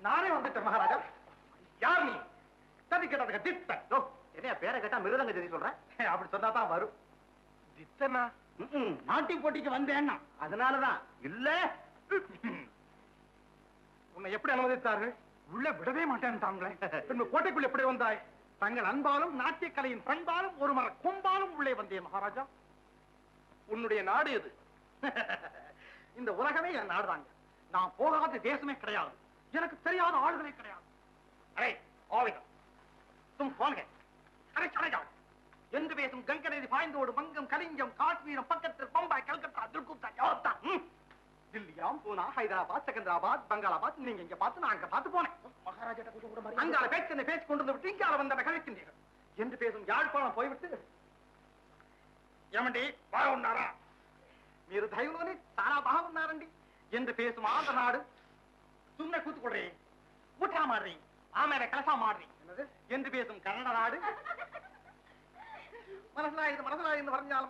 நானே வந்துட்டேன் மகாராஜா. யார் நீ? தனி கேட்டதுக்கு தித்தன். என்ன பேரை கேட்டா மிருதங்க ஜதி சொல்றேன். அப்படி சொன்னா தான் வரும். தித்தனா? நாட்டி போட்டிக்கு வந்தேன்னா அதனாலதான். இல்ல உன்னை எப்படி அனுமதித்தார்கள்? உள்ள விடவே மாட்டேன் தாங்களே. கோட்டைக்குள் எப்படி வந்தாய்? தங்கள் அன்பாலும் நாட்டிய கலையின் பண்பாலும் ஒரு மர கொம்பாலும் உள்ளே வந்தேன் மகாராஜா. உன்னுடைய நாடு எது? இந்த உலகமே என் நாடுதாங்க. நான் போகாத தேசமே கிடையாது. எனக்கு தெரியாத ஆளுகளே கிடையாது. அரே ஆவிதம் தும் போங்க. அரே சரையா என்று பேசும் கங்கை நதி பாய்ந்தோடு மங்கம் கலிங்கம் காஷ்மீரம் பக்கத்தில் பம்பாய் கல்கத்தா துல்குப்தா ஜோத்தா தில்லியாம் பூனா ஹைதராபாத் செகந்திராபாத் பங்களாபாத் நீங்க இங்க பார்த்து நான் அங்க பார்த்து போனேன். மகாராஜா அங்கால பேச்சு பேச்சு கொண்டு வந்து விட்டு இங்கால வந்த கழிக்கின்றீர்கள் என்று பேசும் யாழ்ப்பாணம் போய்விட்டு ఏమండి బాగున్నారా మీరు దైవంలోనే చాలా బాగున్నారండి ಎಂದು பேசும் ஆந்திர நாடு சும்மா கூத்துக்கொள்றே ஊட்டா மாடுறீ ஆಮೇಲೆ ಕೆಲಸ ಮಾಡ್ರಿ என்று பேசும் கன்னட நாடு மனசிலாயிருந்து പറഞ്ഞാൽ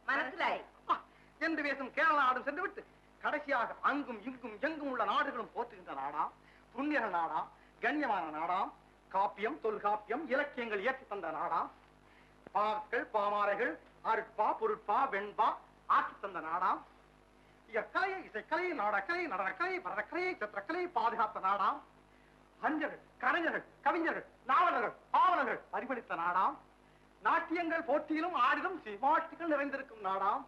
மனசிலாய் என்று பேசும் கேரள நாடும் சென்று விட்டு கடைசியாக அங்கும் இங்கும் எங்கும் உள்ள நாடுகளும் போற்றுகின்ற நாடாம், புண்ணிய நாடாம், கண்ணியமான நாடாம், காப்பியம் தொல்காப்பியம் இலக்கியங்கள் இயற்றி தந்த நாடாம், பாக்கள் பாமாரைகள் அருட்பா பொருட்பா வெண்பா ஆக்கி தந்த நாடாம், இயற்கலை இசைக்கலை நாடக்கலை நடனக்கலை பரதக்கலை சித்திரக்கலை பாதுகாத்த நாடாம், அறிஞர்கள் கலைஞர்கள் கவிஞர்கள் நாவலர்கள் பாவலர்கள் பரிபலித்த நாடாம், நாட்டியங்கள் போட்டியிலும் ஆடிலும் சிவாட்டிகள் நிறைந்திருக்கும் நாடாம்,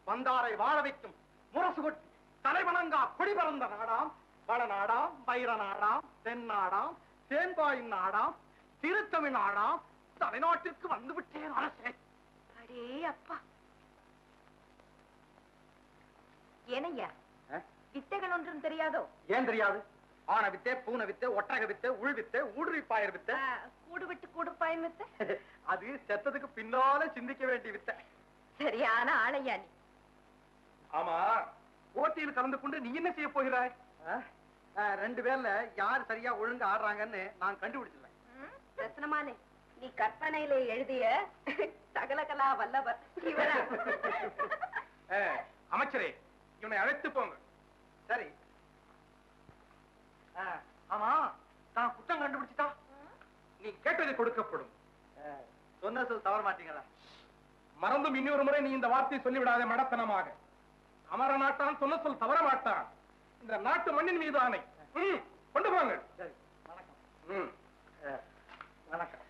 வந்தாரை வாழ வைக்கும் முரசு கொட்டி தலைவணங்கா கொடி பறந்த நாடாம், வளநாடாம் வைர நாடாம் தென்னாடாம் தேன்பாயின் நாடாம் திருத்தமிழ் நாடாம் தலைநாட்டிற்கு வந்துவிட்டேன் அரசே. அடே அப்பா, ஏனையா வித்தைகள் ஒன்றும் தெரியாதோ? ஏன் தெரியாது? ஆன வித்தை பூனை வித்தை ஒட்டக வித்தை உள் வித்தை ஊடுருவிப்பாயர் வித்தை கூடு விட்டு கூடுப்பாயின் வித்தை அது செத்ததுக்கு பின்னால சிந்திக்க வேண்டிய வித்தை. சரியான ஆளையா நீ. ஆமா, போட்டியில் கலந்து கொண்டு நீ என்ன செய்ய போகிறாய்? ரெண்டு பேர்ல யார் சரியா ஒழுங்கா ஆடுறாங்கன்னு நான் கண்டுபிடிச்சிருவேன். ரத்னமானே, நீ கற்பனையில எழுதிய சகலகலா வல்லவர் இவரா? அமைச்சரே, இவனை அழைத்து போங்க. சரி. ஆமா, நான் குற்றம் கண்டுபிடிச்சிட்டா நீ கேட்டது கொடுக்கப்படும். சொன்ன சொல் தவற மாட்டீங்களா? மறந்தும் இன்னொரு முறை நீ இந்த வார்த்தையை சொல்லிவிடாத மடத்தனமாக. அமர நாட்டான் சொன்ன சொல் தவற மாட்டான். இந்த நாட்டு மண்ணின் மீது ஆணை. கொண்டு போங்க. சரி, வணக்கம். வணக்கம்.